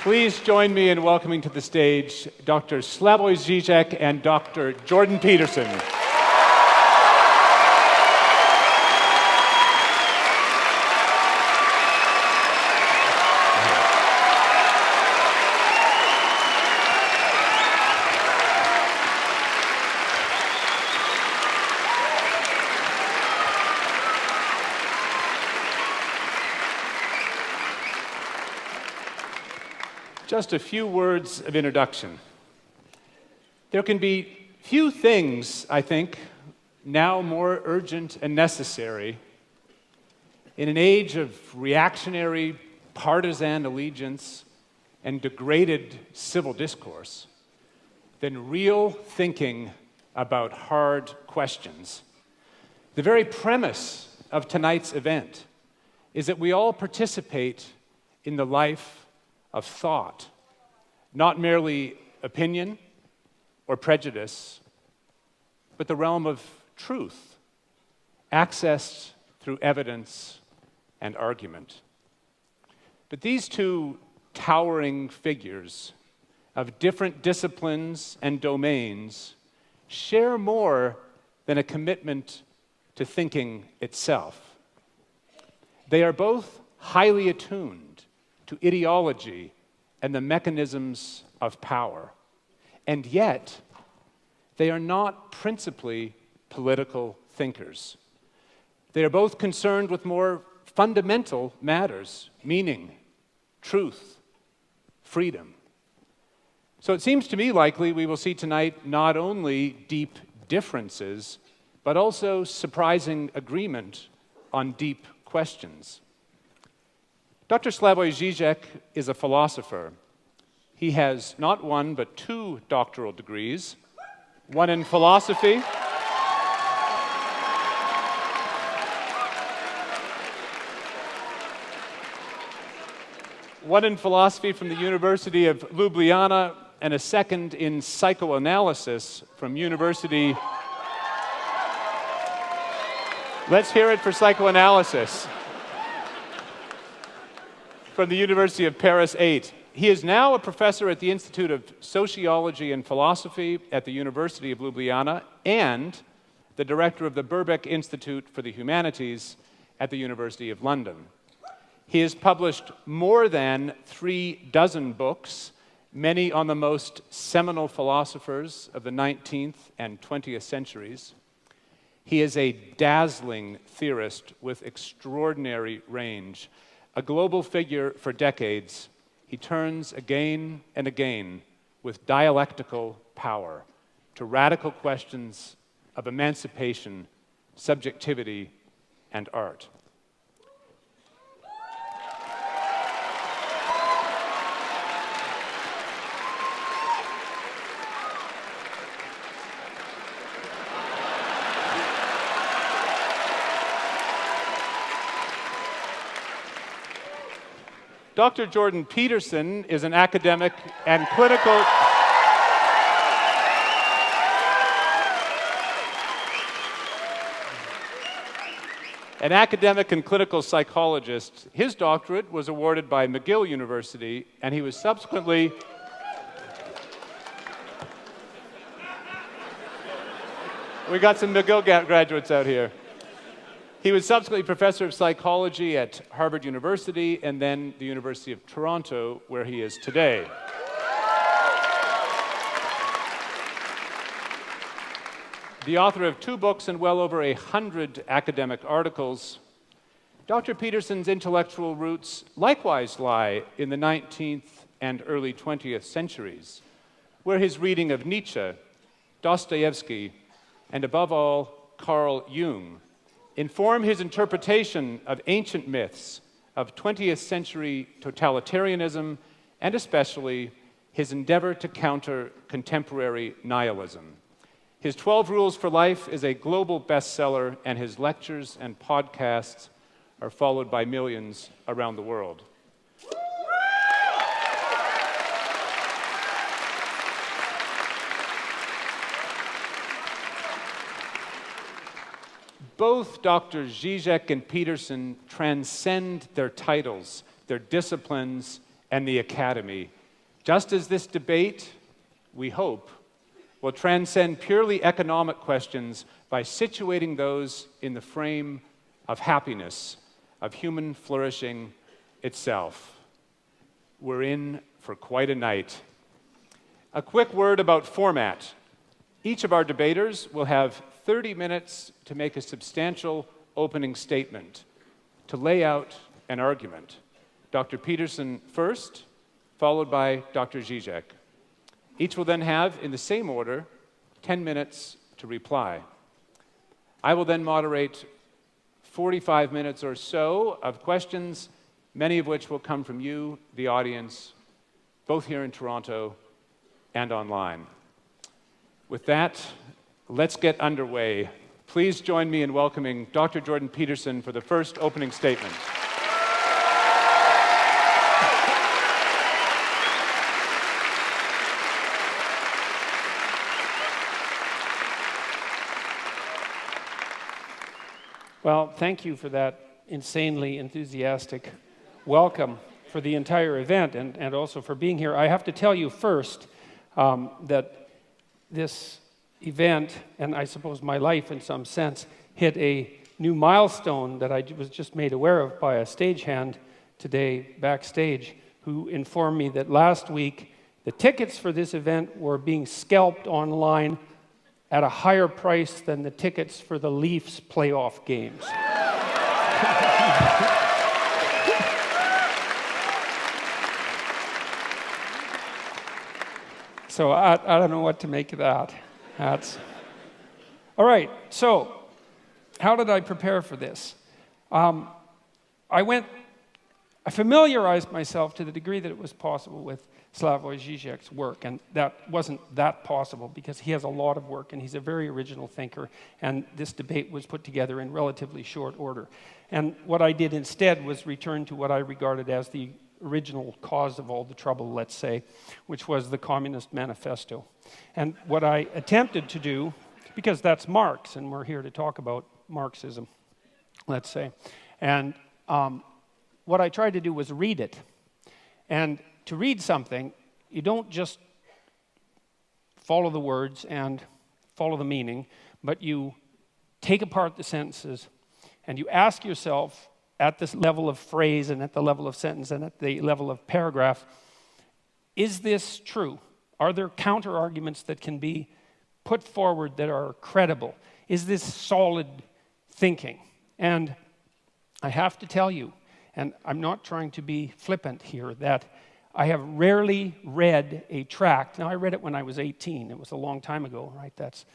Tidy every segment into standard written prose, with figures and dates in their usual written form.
Please join me in welcoming to the stage Dr. Slavoj Zizek and Dr. Jordan Peterson. Just a few words of introduction. There can be few things, I think, now more urgent and necessary in an age of reactionary partisan allegiance and degraded civil discourse than real thinking about hard questions. The very premise of tonight's event is that we all participate in the life of thought, not merely opinion or prejudice, but the realm of truth, accessed through evidence and argument. But these two towering figures of different disciplines and domains share more than a commitment to thinking itself. They are both highly attuned to ideology and the mechanisms of power. And yet, they are not principally political thinkers. They are both concerned with more fundamental matters: meaning, truth, freedom. So it seems to me likely we will see tonight not only deep differences, but also surprising agreement on deep questions. Dr. Slavoj Zizek is a philosopher. He has not one, but two doctoral degrees, one in philosophy from the University of Ljubljana, and a second in psychoanalysis from University... Let's hear it for psychoanalysis. From the University of Paris 8. He is now a professor at the Institute of Sociology and Philosophy at the University of Ljubljana and the director of the Birkbeck Institute for the Humanities at the University of London. He has published more than 36 books, many on the most seminal philosophers of the 19th and 20th centuries. He is a dazzling theorist with extraordinary range. A global figure for decades, he turns again and again with dialectical power to radical questions of emancipation, subjectivity, and art. Dr. Jordan Peterson is an academic and clinical... An academic and clinical psychologist. His doctorate was awarded by McGill University, and he was subsequently... We got some McGill graduates out here. He was subsequently professor of psychology at Harvard University and then the University of Toronto, where he is today. The author of 2 books and well over 100 academic articles, Dr. Peterson's intellectual roots likewise lie in the 19th and early 20th centuries, where his reading of Nietzsche, Dostoevsky, and above all, Carl Jung, inform his interpretation of ancient myths, of 20th century totalitarianism, and especially his endeavor to counter contemporary nihilism. His 12 Rules for Life is a global bestseller, and his lectures and podcasts are followed by millions around the world. Both Dr. Zizek and Peterson transcend their titles, their disciplines, and the academy just as this debate, we hope, will transcend purely economic questions by situating those in the frame of happiness, of human flourishing itself. We're in for quite a night. A quick word about format. Each of our debaters will have 30 minutes to make a substantial opening statement, to lay out an argument. Dr. Peterson first, followed by Dr. Zizek. Each will then have, in the same order, 10 minutes to reply. I will then moderate 45 minutes or so of questions, many of which will come from you, the audience, both here in Toronto and online. With that, let's get underway. Please join me in welcoming Dr. Jordan Peterson for the first opening statement. Well, thank you for that insanely enthusiastic welcome for the entire event and also for being here. I have to tell you first that this event, and I suppose my life in some sense, hit a new milestone that I was just made aware of by a stagehand today backstage, who informed me that last week the tickets for this event were being scalped online at a higher price than the tickets for the Leafs playoff games. So I don't know what to make of that. All right, so how did I prepare for this? I familiarized myself to the degree that it was possible with Slavoj Zizek's work, and that wasn't that possible because he has a lot of work and he's a very original thinker, and this debate was put together in relatively short order. And what I did instead was return to what I regarded as the original cause of all the trouble, let's say, which was the Communist Manifesto. And what I attempted to do, because that's Marx, and we're here to talk about Marxism, let's say, and what I tried to do was read it. And to read something, you don't just follow the words and follow the meaning, but you take apart the sentences and you ask yourself at this level of phrase and at the level of sentence and at the level of paragraph, is this true? Are there counter-arguments that can be put forward that are credible? Is this solid thinking? And I have to tell you, and I'm not trying to be flippant here, that I have rarely read a tract. Now, I read it when I was 18. It was a long time ago, right? That's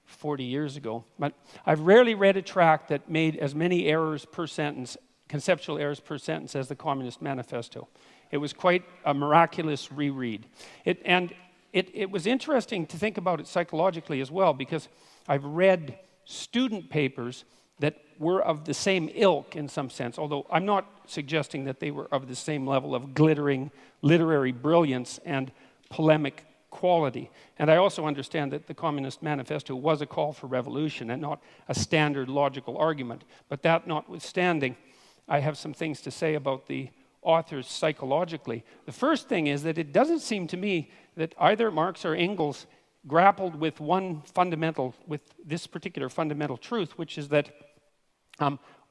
40 years ago. But I've rarely read a tract that made as many errors per sentence, conceptual errors per sentence, as the Communist Manifesto. It was quite a miraculous reread. It was interesting to think about it psychologically as well, because I've read student papers that were of the same ilk in some sense, although I'm not suggesting that they were of the same level of glittering literary brilliance and polemic quality. And I also understand that the Communist Manifesto was a call for revolution and not a standard logical argument. But that notwithstanding, I have some things to say about the authors psychologically. The first thing is that it doesn't seem to me that either Marx or Engels grappled with this particular fundamental truth, which is that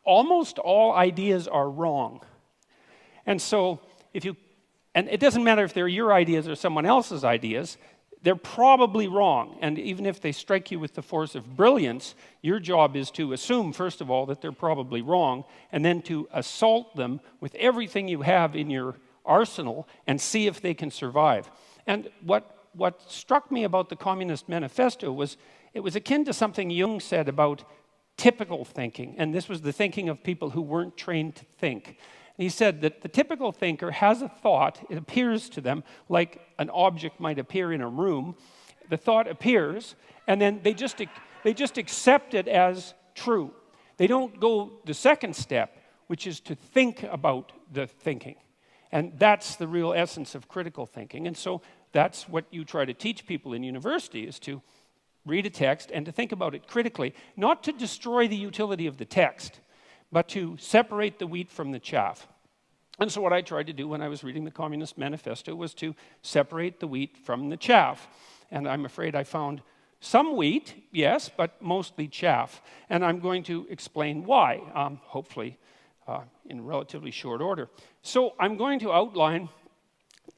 almost all ideas are wrong. And so and it doesn't matter if they're your ideas or someone else's ideas, they're probably wrong. And even if they strike you with the force of brilliance, your job is to assume, first of all, that they're probably wrong, and then to assault them with everything you have in your arsenal and see if they can survive. And what struck me about the Communist Manifesto was it was akin to something Jung said about typical thinking, and this was the thinking of people who weren't trained to think. And he said that the typical thinker has a thought, it appears to them like an object might appear in a room. The thought appears, and then they just accept it as true. They don't go the second step, which is to think about the thinking. And that's the real essence of critical thinking. And so that's what you try to teach people in university, is to read a text and to think about it critically, not to destroy the utility of the text, but to separate the wheat from the chaff. And so what I tried to do when I was reading the Communist Manifesto was to separate the wheat from the chaff. And I'm afraid I found some wheat, yes, but mostly chaff. And I'm going to explain why, hopefully in relatively short order. So I'm going to outline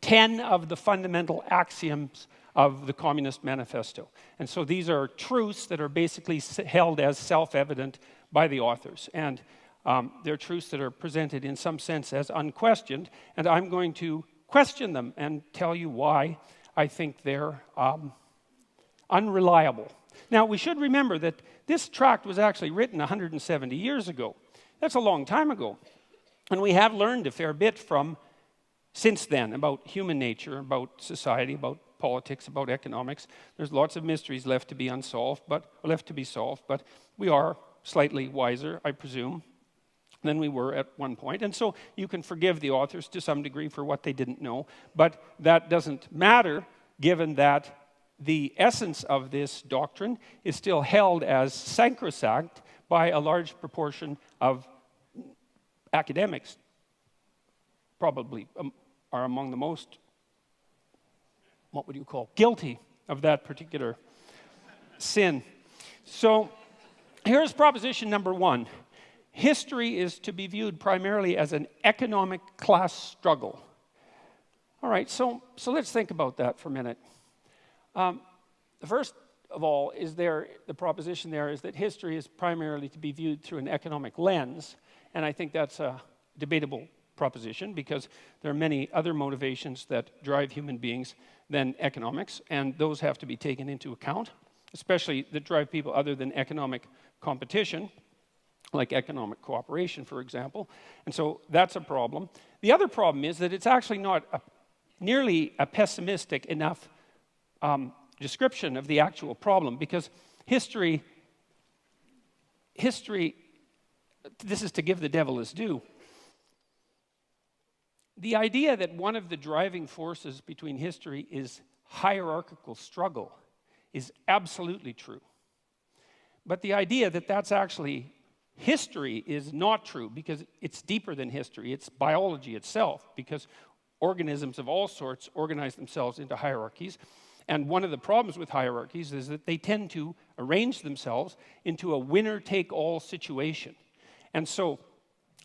10 of the fundamental axioms of the Communist Manifesto. And so these are truths that are basically held as self-evident by the authors. And they're truths that are presented in some sense as unquestioned. And I'm going to question them and tell you why I think they're unreliable. Now, we should remember that this tract was actually written 170 years ago. That's a long time ago. And we have learned a fair bit from since then about human nature, about society, about politics, about economics. There's lots of mysteries left to be solved, but we are slightly wiser, I presume, than we were at one point. And so you can forgive the authors to some degree for what they didn't know, but that doesn't matter given that the essence of this doctrine is still held as sacrosanct by a large proportion of academics, probably are among the most, what would you call, guilty of that particular sin. So here's proposition number 1. History is to be viewed primarily as an economic class struggle. All right, so let's think about that for a minute. First of all, the proposition there is that history is primarily to be viewed through an economic lens, and I think that's a debatable proposition because there are many other motivations that drive human beings than economics, and those have to be taken into account, especially that drive people other than economic competition, like economic cooperation, for example. And so that's a problem. The other problem is that it's actually not nearly a pessimistic enough description of the actual problem, because history, this is to give the devil his due. The idea that one of the driving forces between history is hierarchical struggle is absolutely true. But the idea that that's actually history is not true, because it's deeper than history. It's biology itself, because organisms of all sorts organize themselves into hierarchies. And one of the problems with hierarchies is that they tend to arrange themselves into a winner-take-all situation. And so,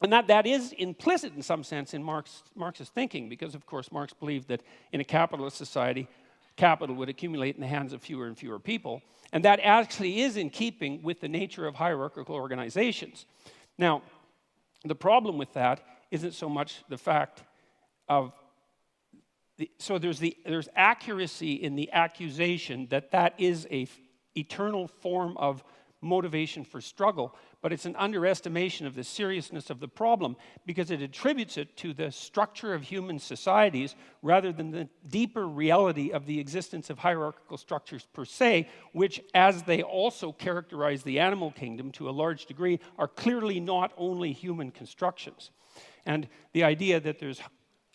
that is implicit in some sense in Marx's thinking, because of course Marx believed that in a capitalist society, capital would accumulate in the hands of fewer and fewer people. And that actually is in keeping with the nature of hierarchical organizations. Now, the problem with that isn't so much the fact of there's accuracy in the accusation that is a eternal form of motivation for struggle, but it's an underestimation of the seriousness of the problem because it attributes it to the structure of human societies rather than the deeper reality of the existence of hierarchical structures per se, which, as they also characterize the animal kingdom to a large degree, are clearly not only human constructions. And the idea that there's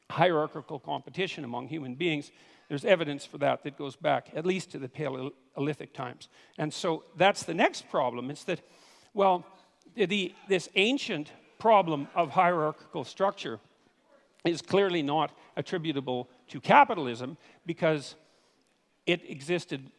hierarchical competition among human beings, there's evidence for that goes back at least to the Paleolithic times. And so that's the next problem. It's that, well, this ancient problem of hierarchical structure is clearly not attributable to capitalism because it existed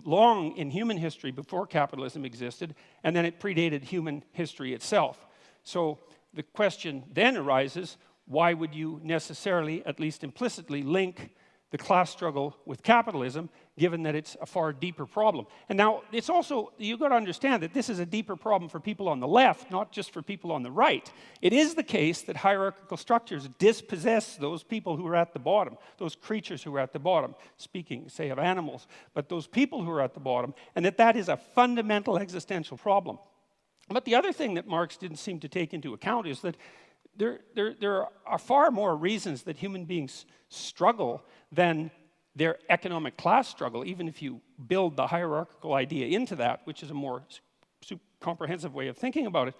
long in human history before capitalism existed, and then it predated human history itself. So the question then arises, why would you necessarily, at least implicitly, link the class struggle with capitalism, given that it's a far deeper problem? And now, it's also, you've got to understand that this is a deeper problem for people on the left, not just for people on the right. It is the case that hierarchical structures dispossess those people who are at the bottom, those creatures who are at the bottom, speaking, say, of animals, but those people who are at the bottom, and that is a fundamental existential problem. But the other thing that Marx didn't seem to take into account is that there are far more reasons that human beings struggle than their economic class struggle, even if you build the hierarchical idea into that, which is a more comprehensive way of thinking about it.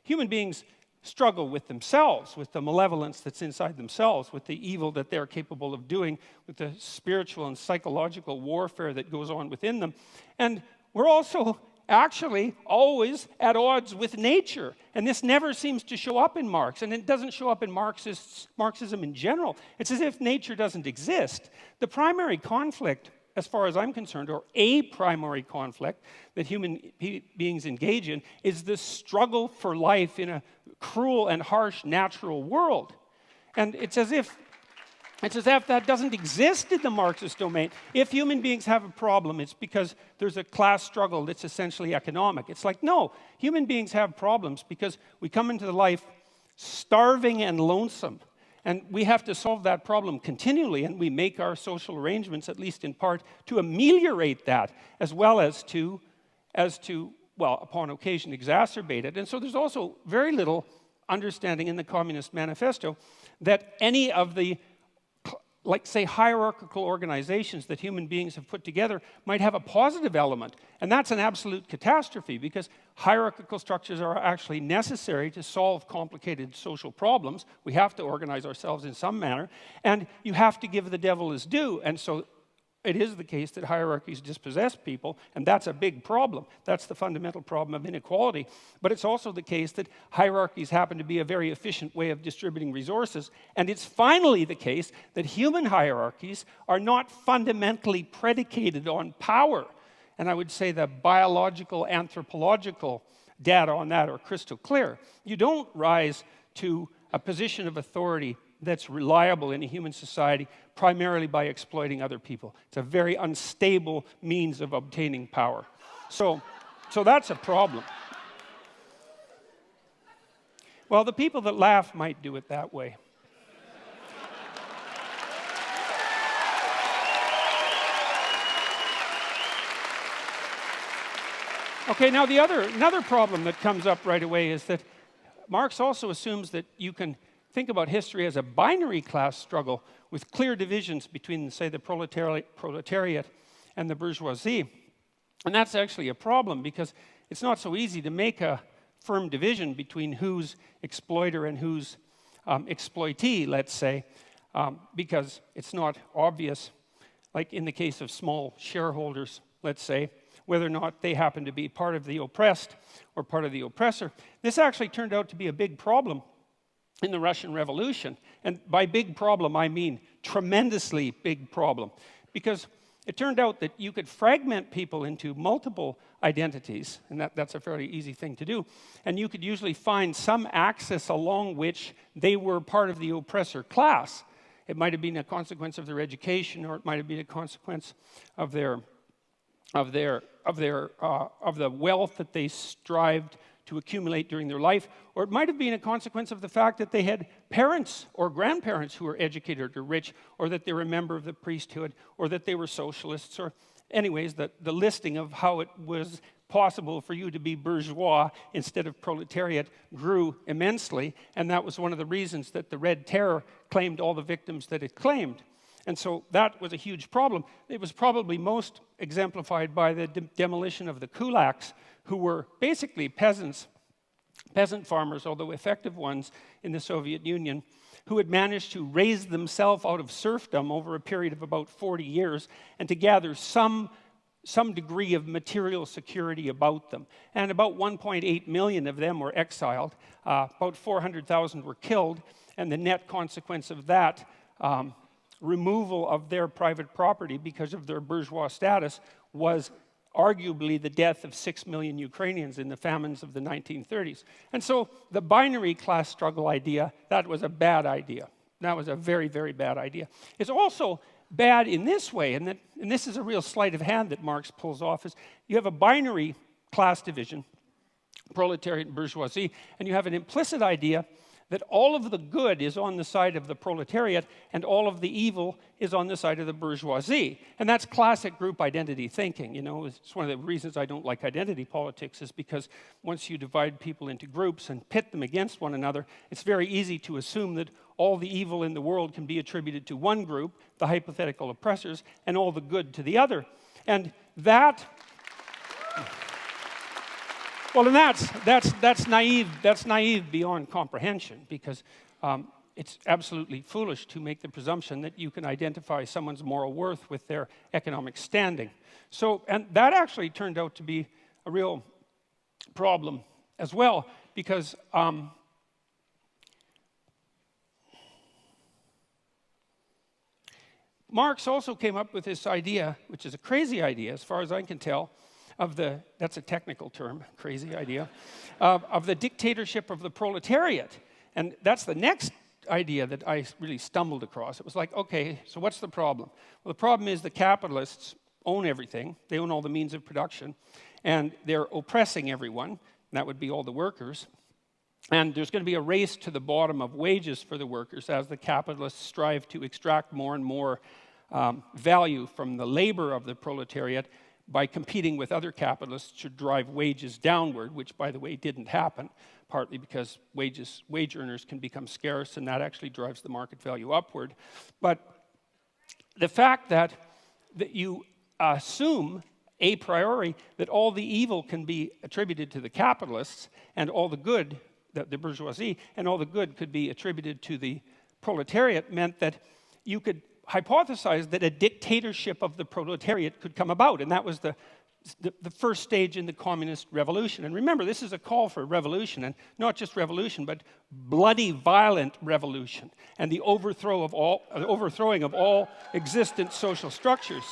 Human beings struggle with themselves, with the malevolence that's inside themselves, with the evil that they're capable of doing, with the spiritual and psychological warfare that goes on within them. And we're also actually always at odds with nature. And this never seems to show up in Marx, and it doesn't show up in Marxism in general. It's as if nature doesn't exist. The primary conflict, as far as I'm concerned, or a primary conflict that human beings engage in, is the struggle for life in a cruel and harsh natural world. And it's as if that doesn't exist in the Marxist domain. If human beings have a problem, it's because there's a class struggle that's essentially economic. It's like, no, human beings have problems because we come into life starving and lonesome. And we have to solve that problem continually, and we make our social arrangements, at least in part, to ameliorate that, as well as to, well, upon occasion, exacerbate it. And so there's also very little understanding in the Communist Manifesto that any of the, like, say, hierarchical organizations that human beings have put together might have a positive element. And that's an absolute catastrophe, because hierarchical structures are actually necessary to solve complicated social problems. We have to organize ourselves in some manner, and you have to give the devil his due. And so it is the case that hierarchies dispossess people, and that's a big problem. That's the fundamental problem of inequality. But it's also the case that hierarchies happen to be a very efficient way of distributing resources. And it's finally the case that human hierarchies are not fundamentally predicated on power. And I would say the biological, anthropological data on that are crystal clear. You don't rise to a position of authority that's reliable in a human society primarily by exploiting other people. It's a very unstable means of obtaining power. So that's a problem. Well, the people that laugh might do it that way. Okay, now another problem that comes up right away is that Marx also assumes that you can think about history as a binary class struggle with clear divisions between, say, the proletariat and the bourgeoisie. And that's actually a problem, because it's not so easy to make a firm division between who's exploiter and who's exploitee, let's say, because it's not obvious, like in the case of small shareholders, let's say, whether or not they happen to be part of the oppressed or part of the oppressor. This actually turned out to be a big problem in the Russian Revolution. And by big problem, I mean tremendously big problem. Because it turned out that you could fragment people into multiple identities, and that's a fairly easy thing to do. And you could usually find some axis along which they were part of the oppressor class. It might have been a consequence of their education, or it might have been a consequence of the wealth that they strived to accumulate during their life, or it might have been a consequence of the fact that they had parents or grandparents who were educated or rich, or that they were a member of the priesthood, or that they were socialists, or anyways, the listing of how it was possible for you to be bourgeois instead of proletariat grew immensely, and that was one of the reasons that the Red Terror claimed all the victims that it claimed. And so that was a huge problem. It was probably most exemplified by the demolition of the kulaks, who were basically peasant farmers, although effective ones in the Soviet Union, who had managed to raise themselves out of serfdom over a period of about 40 years and to gather some degree of material security about them. And about 1.8 million of them were exiled. About 400,000 were killed, and the net consequence of that removal of their private property because of their bourgeois status was arguably the death of 6 million Ukrainians in the famines of the 1930s. And so the binary class struggle idea, that was a bad idea. That was a very, very bad idea. It's also bad in this way, and this is a real sleight of hand that Marx pulls off, is you have a binary class division, proletariat and bourgeoisie, and you have an implicit idea that all of the good is on the side of the proletariat and all of the evil is on the side of the bourgeoisie. And that's classic group identity thinking. You know, it's one of the reasons I don't like identity politics, is because once you divide people into groups and pit them against one another, it's very easy to assume that all the evil in the world can be attributed to one group, the hypothetical oppressors, and all the good to the other. And that... Well, and that's naive. That's naive beyond comprehension, because it's absolutely foolish to make the presumption that you can identify someone's moral worth with their economic standing. So, and that actually turned out to be real problem as well, because Marx also came up with this idea, which is a crazy idea as far as I can tell, that's a technical term, crazy idea, of the dictatorship of the proletariat. And that's the next idea that I really stumbled across. It was like, okay, so what's the problem? Well, the problem is the capitalists own everything. They own all the means of production, and they're oppressing everyone, and that would be all the workers. And there's going to be a race to the bottom of wages for the workers as the capitalists strive to extract more and more value from the labor of the proletariat by competing with other capitalists to drive wages downward, which, by the way, didn't happen, partly because wage earners can become scarce, and that actually drives the market value upward. But the fact that you assume a priori that all the evil can be attributed to the capitalists and all the good, the bourgeoisie, and all the good could be attributed to the proletariat meant that you could hypothesize that a dictatorship of the proletariat could come about, and that was the first stage in the communist revolution. And remember, this is a call for revolution, and not just revolution, but bloody, violent revolution, and the overthrowing of all existent social structures.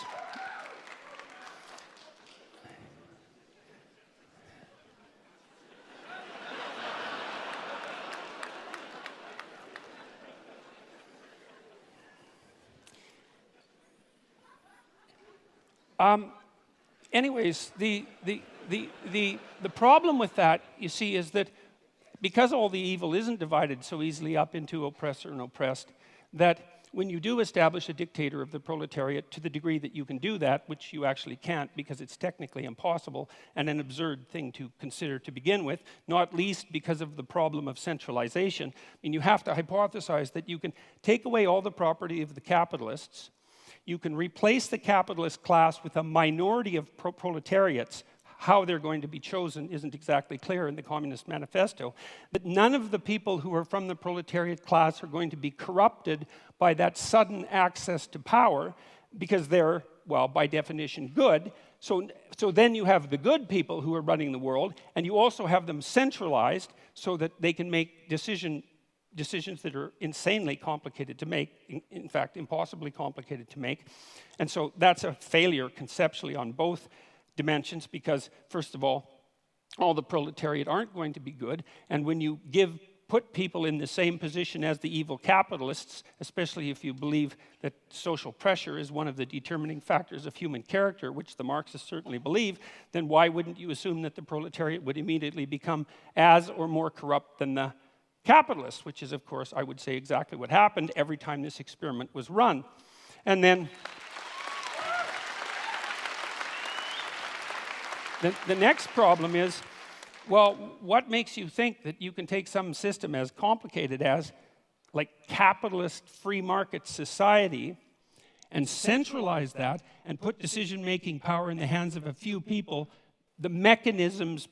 Anyways, the problem with that, you see, is that because all the evil isn't divided so easily up into oppressor and oppressed, that when you do establish a dictator of the proletariat to the degree that you can do that, which you actually can't because it's technically impossible and an absurd thing to consider to begin with, not least because of the problem of centralization. I mean, you have to hypothesize that you can take away all the property of the capitalists. You can replace the capitalist class with a minority of proletariats. How they're going to be chosen isn't exactly clear in the Communist Manifesto. But none of the people who are from the proletariat class are going to be corrupted by that sudden access to power because they're, well, by definition, good. So then you have the good people who are running the world, and you also have them centralized so that they can make decisions that are insanely complicated to make, in fact, impossibly complicated to make. And so that's a failure conceptually on both dimensions because, first of all the proletariat aren't going to be good, and when you put people in the same position as the evil capitalists, especially if you believe that social pressure is one of the determining factors of human character, which the Marxists certainly believe, then why wouldn't you assume that the proletariat would immediately become as or more corrupt than the capitalists, which is, of course, I would say exactly what happened every time this experiment was run. And then the next problem is, well, what makes you think that you can take some system as complicated as, like, capitalist free market society and centralize that and put decision-making power in the hands of a few people, the mechanisms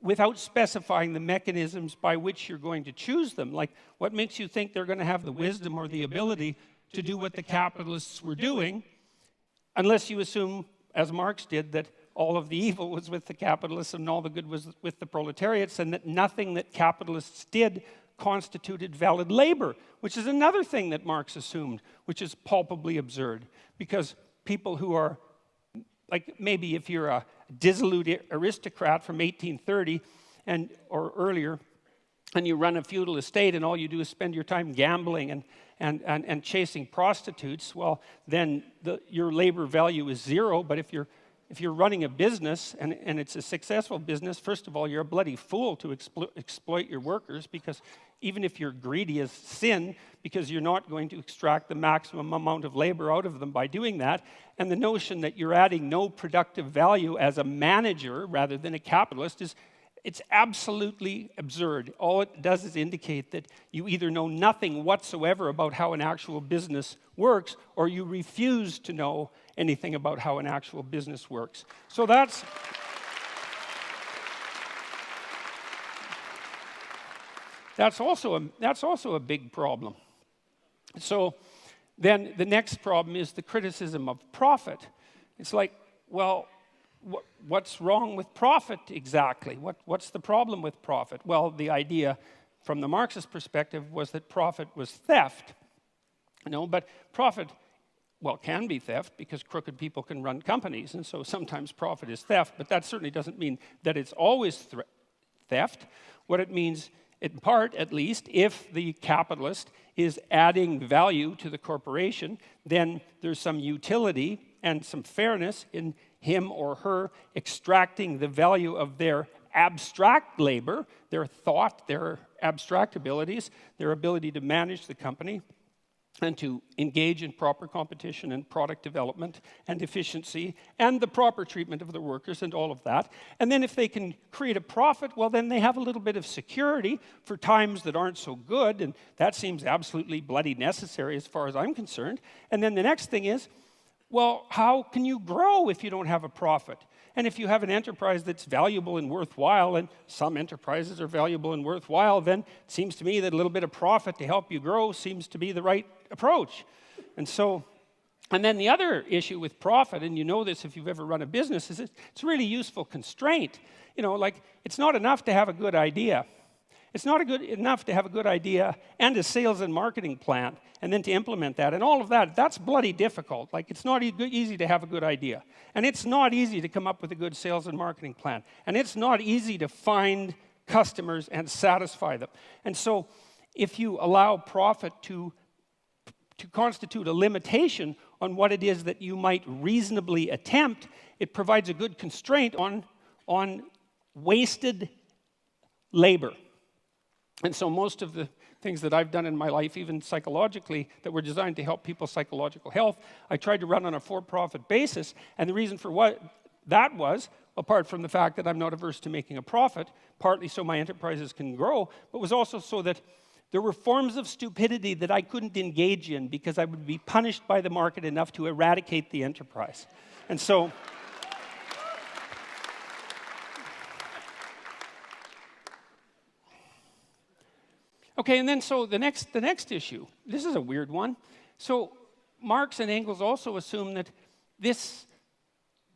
without specifying the mechanisms by which you're going to choose them? Like, what makes you think they're going to have the wisdom or the ability to do what the capitalists were doing, unless you assume, as Marx did, that all of the evil was with the capitalists and all the good was with the proletariats, and that nothing that capitalists did constituted valid labor, which is another thing that Marx assumed, which is palpably absurd, because people who are, like, maybe if you're a dissolute aristocrat from 1830 or earlier, and you run a feudal estate and all you do is spend your time gambling and chasing prostitutes, well, then your labor value is zero. But if you're running a business and it's a successful business, first of all, you're a bloody fool to exploit your workers, because even if you're greedy as sin, because you're not going to extract the maximum amount of labor out of them by doing that. And the notion that you're adding no productive value as a manager rather than a capitalist it's absolutely absurd. All it does is indicate that you either know nothing whatsoever about how an actual business works, or you refuse to know anything about how an actual business works. So that's also a big problem. So then the next problem is the criticism of profit. It's like, well, what's wrong with profit exactly? What's the problem with profit? Well, the idea from the Marxist perspective was that profit was theft. But profit, well, can be theft because crooked people can run companies, and so sometimes profit is theft, but that certainly doesn't mean that it's always theft. What it means, in part at least, if the capitalist is adding value to the corporation, then there's some utility and some fairness in him or her extracting the value of their abstract labor, their thought, their abstract abilities, their ability to manage the company, and to engage in proper competition and product development and efficiency and the proper treatment of the workers and all of that. And then if they can create a profit, well, then they have a little bit of security for times that aren't so good, and that seems absolutely bloody necessary as far as I'm concerned. And then the next thing is, well, how can you grow if you don't have a profit? And if you have an enterprise that's valuable and worthwhile, and some enterprises are valuable and worthwhile, then it seems to me that a little bit of profit to help you grow seems to be the right approach. And then the other issue with profit, and you know this if you've ever run a business, is it's a really useful constraint. Like it's not enough to have a good idea. It's not enough to have a good idea and a sales and marketing plan, and then to implement that, and all of that, that's bloody difficult. Like, it's not easy to have a good idea, and it's not easy to come up with a good sales and marketing plan, and it's not easy to find customers and satisfy them. And so, if you allow profit to constitute a limitation on what it is that you might reasonably attempt, it provides a good constraint on wasted labor. And so most of the things that I've done in my life, even psychologically, that were designed to help people's psychological health, I tried to run on a for-profit basis. And the reason for what that was, apart from the fact that I'm not averse to making a profit, partly so my enterprises can grow, but was also so that there were forms of stupidity that I couldn't engage in because I would be punished by the market enough to eradicate the enterprise. And so... Okay, and then so the next issue, this is a weird one. So Marx and Engels also assume that this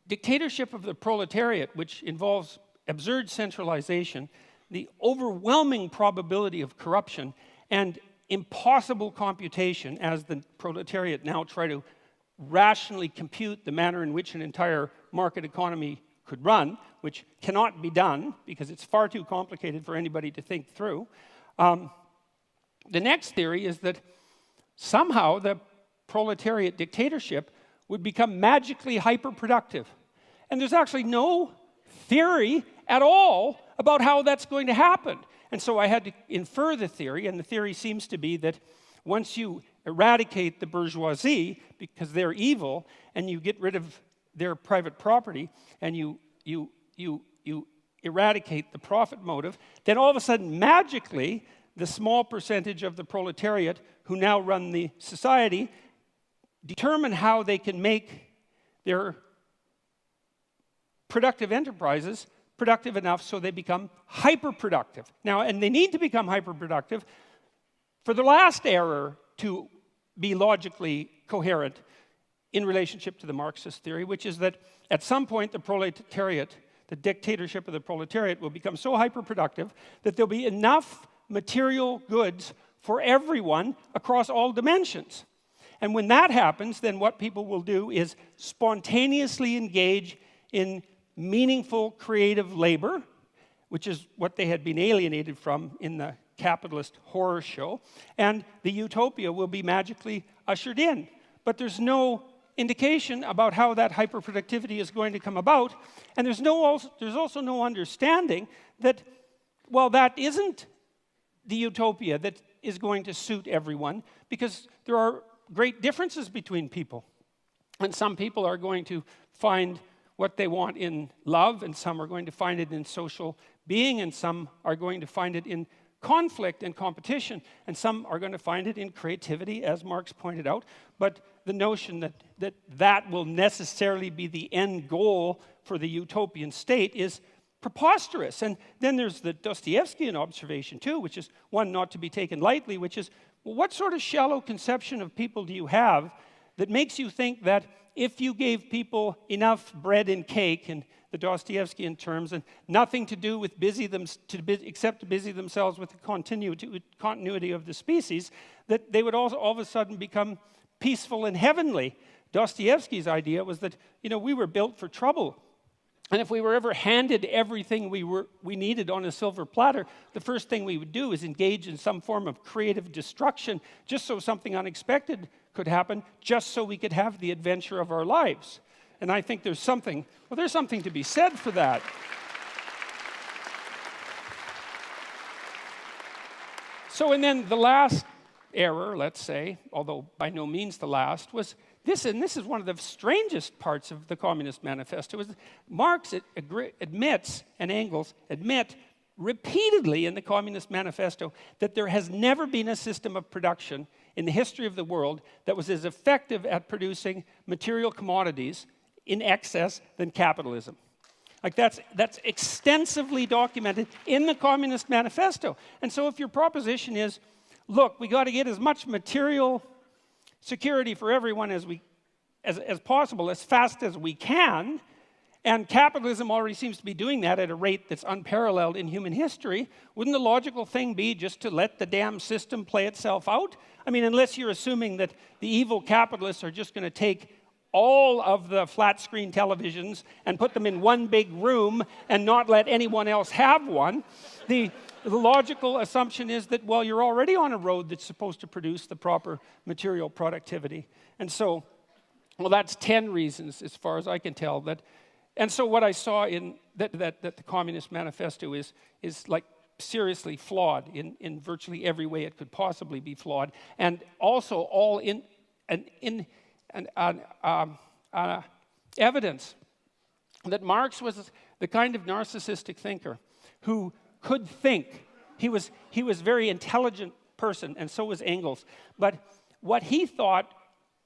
dictatorship of the proletariat, which involves absurd centralization, the overwhelming probability of corruption, and impossible computation, as the proletariat now try to rationally compute the manner in which an entire market economy could run, which cannot be done because it's far too complicated for anybody to think through. The next theory is that somehow the proletariat dictatorship would become magically hyperproductive. And there's actually no theory at all about how that's going to happen. And so I had to infer the theory, and the theory seems to be that once you eradicate the bourgeoisie, because they're evil, and you get rid of their private property, and you eradicate the profit motive, then all of a sudden, magically, the small percentage of the proletariat who now run the society determine how they can make their productive enterprises productive enough so they become hyperproductive. Now, and they need to become hyperproductive for the last error to be logically coherent in relationship to the Marxist theory, which is that at some point the proletariat, the dictatorship of the proletariat, will become so hyperproductive that there'll be enough material goods for everyone across all dimensions. And when that happens, then what people will do is spontaneously engage in meaningful creative labor, which is what they had been alienated from in the capitalist horror show, and the utopia will be magically ushered in. But there's no indication about how that hyperproductivity is going to come about, and there's also no understanding that, well, that isn't the utopia that is going to suit everyone, because there are great differences between people. And some people are going to find what they want in love, and some are going to find it in social being, and some are going to find it in conflict and competition, and some are going to find it in creativity, as Marx pointed out. But the notion that will necessarily be the end goal for the utopian state is preposterous. And then there's the Dostoevskian observation too, which is one not to be taken lightly, which is, well, what sort of shallow conception of people do you have that makes you think that if you gave people enough bread and cake, in the Dostoevskian terms, and nothing to do with except to busy themselves with the continuity of the species, that they would all of a sudden become peaceful and heavenly. Dostoevsky's idea was that, we were built for trouble. And if we were ever handed everything we needed on a silver platter, the first thing we would do is engage in some form of creative destruction, just so something unexpected could happen, just so we could have the adventure of our lives. And I think there's something to be said for that. So, and then the last error, let's say, although by no means the last, was this, and this is one of the strangest parts of the Communist Manifesto, is Marx admits, and Engels admit repeatedly in the Communist Manifesto, that there has never been a system of production in the history of the world that was as effective at producing material commodities in excess than capitalism. Like that's extensively documented in the Communist Manifesto. And so if your proposition is, look, we got to get as much material security for everyone as possible, as fast as we can, and capitalism already seems to be doing that at a rate that's unparalleled in human history, wouldn't the logical thing be just to let the damn system play itself out? I mean, unless you're assuming that the evil capitalists are just going to take all of the flat screen televisions and put them in one big room and not let anyone else have one. The logical assumption is that, well, you're already on a road that's supposed to produce the proper material productivity. And so, well, that's 10 reasons, as far as I can tell. And so what I saw in that the Communist Manifesto is like seriously flawed in virtually every way it could possibly be flawed, and also all in evidence that Marx was the kind of narcissistic thinker who could think. He was a very intelligent person, and so was Engels. But what he thought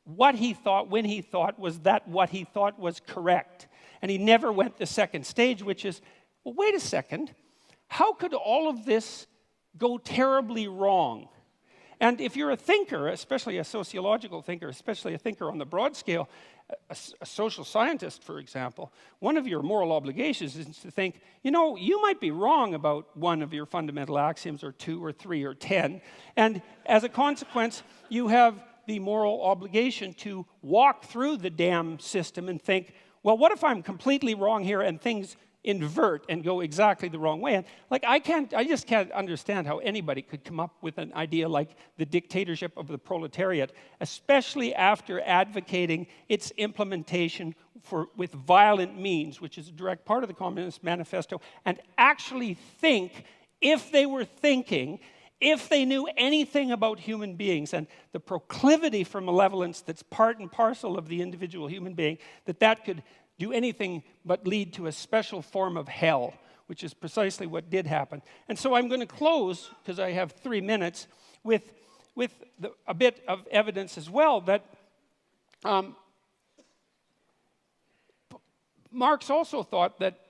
when he thought was that what he thought was correct. And he never went the second stage, which is, well, wait a second. How could all of this go terribly wrong? And if you're a thinker, especially a sociological thinker, especially a thinker on the broad scale, a social scientist, for example, one of your moral obligations is to think, you might be wrong about one of your fundamental axioms, or 2 or 3 or 10, and as a consequence, you have the moral obligation to walk through the damn system and think, well, what if I'm completely wrong here and things invert and go exactly the wrong way? And I just can't understand how anybody could come up with an idea like the dictatorship of the proletariat, especially after advocating its implementation with violent means, which is a direct part of the Communist Manifesto, and actually think, if they were thinking, if they knew anything about human beings and the proclivity for malevolence that's part and parcel of the individual human being, that could do anything but lead to a special form of hell, which is precisely what did happen. And so I'm going to close, because I have 3 minutes, with a bit of evidence as well that Marx also thought that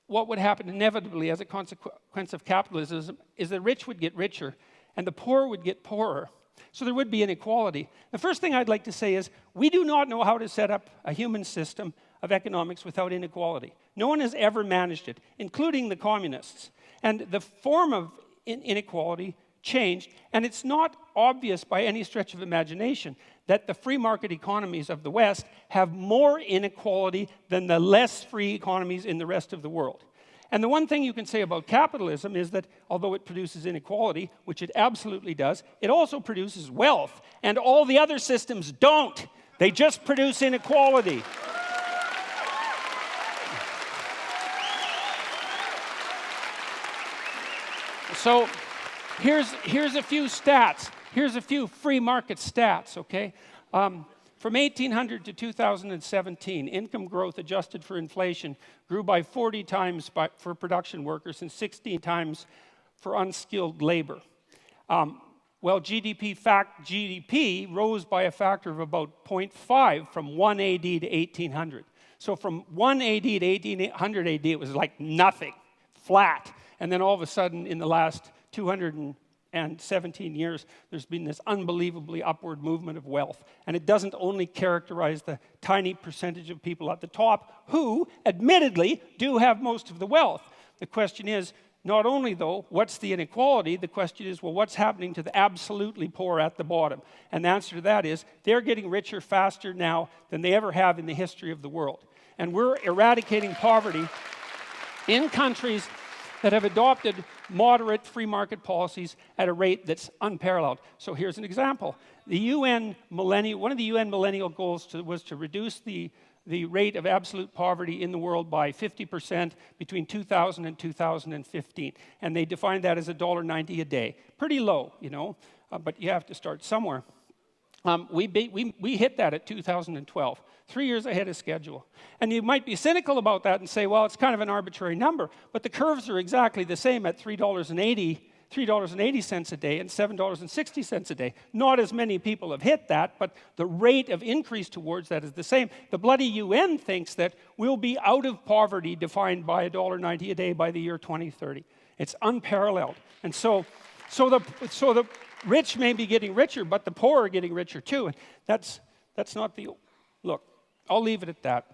what would happen inevitably as a consequence of capitalism is the rich would get richer and the poor would get poorer. So there would be inequality. The first thing I'd like to say is we do not know how to set up a human system of economics without inequality. No one has ever managed it, including the communists. And the form of inequality changed, and it's not obvious by any stretch of imagination that the free market economies of the West have more inequality than the less free economies in the rest of the world. And the one thing you can say about capitalism is that although it produces inequality, which it absolutely does, it also produces wealth, and all the other systems don't. They just produce inequality. So here's a few stats. Here's a few free market stats, okay? From 1800 to 2017, income growth adjusted for inflation grew by 40 times for production workers and 16 times for unskilled labor. Well, GDP rose by a factor of about 0.5 from 1 AD to 1800. So from 1 AD to 1800 AD, it was like nothing, flat. And then all of a sudden, in the last 200 117 years, there's been this unbelievably upward movement of wealth. And it doesn't only characterize the tiny percentage of people at the top who, admittedly, do have most of the wealth. The question is, not only, though, what's the inequality? The question is, well, what's happening to the absolutely poor at the bottom? And the answer to that is, they're getting richer faster now than they ever have in the history of the world. And we're eradicating poverty in countries that have adopted moderate free market policies at a rate that's unparalleled. So here's an example. One of the UN millennial goals was to reduce the rate of absolute poverty in the world by 50% between 2000 and 2015. And they defined that as $1.90 a day. Pretty low, you know, but you have to start somewhere. We hit that at 2012, 3 years ahead of schedule. And you might be cynical about that and say, well, it's kind of an arbitrary number, but the curves are exactly the same at $3.80 a day and $7.60 a day. Not as many people have hit that, but the rate of increase towards that is the same. The bloody UN thinks that we'll be out of poverty defined by $1.90 a day by the year 2030. It's unparalleled. And so the rich may be getting richer, but the poor are getting richer too. And that's not the... Look, I'll leave it at that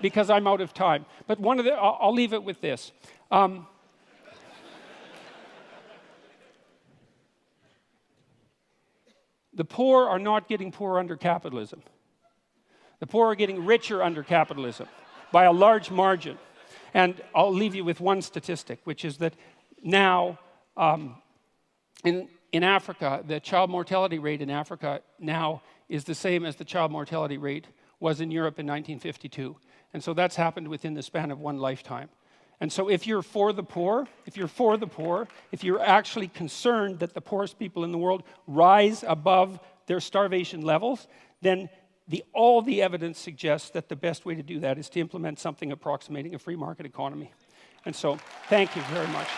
because I'm out of time. But I'll leave it with this. The poor are not getting poorer under capitalism. The poor are getting richer under capitalism by a large margin. And I'll leave you with one statistic, which is that now in Africa, the child mortality rate in Africa now is the same as the child mortality rate was in Europe in 1952. And so that's happened within the span of one lifetime. And so if you're for the poor, if you're actually concerned that the poorest people in the world rise above their starvation levels, then all the evidence suggests that the best way to do that is to implement something approximating a free market economy. And so, thank you very much.